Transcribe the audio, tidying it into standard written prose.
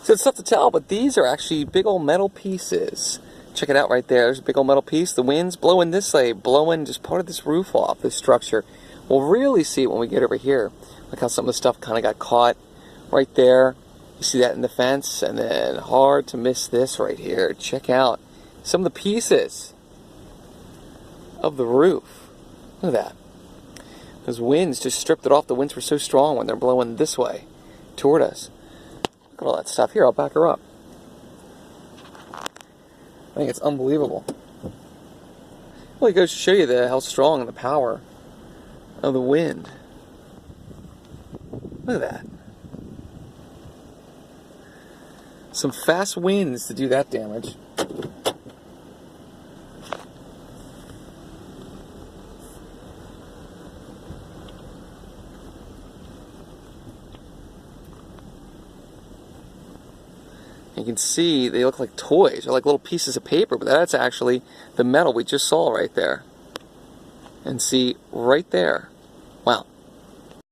So it's tough to tell, but these are actually big old metal pieces. Check it out right there. There's a big old metal piece. The wind's blowing this way, blowing just part of this roof off, this structure. We'll really see it when we get over here. Look how some of the stuff kind of got caught right there. You see that in the fence, and then hard to miss this right here. Check out some of the pieces of the roof. Look at that. Those winds just stripped it off. The winds were so strong when they're blowing this way toward us. Look at all that stuff. Here, I'll back her up. I think it's unbelievable. Well, it goes to show you how strong and the power of the wind. Look at that. Some fast winds to do that damage. You can see they look like toys. They're like little pieces of paper, but that's actually the metal we just saw right there. And see right there,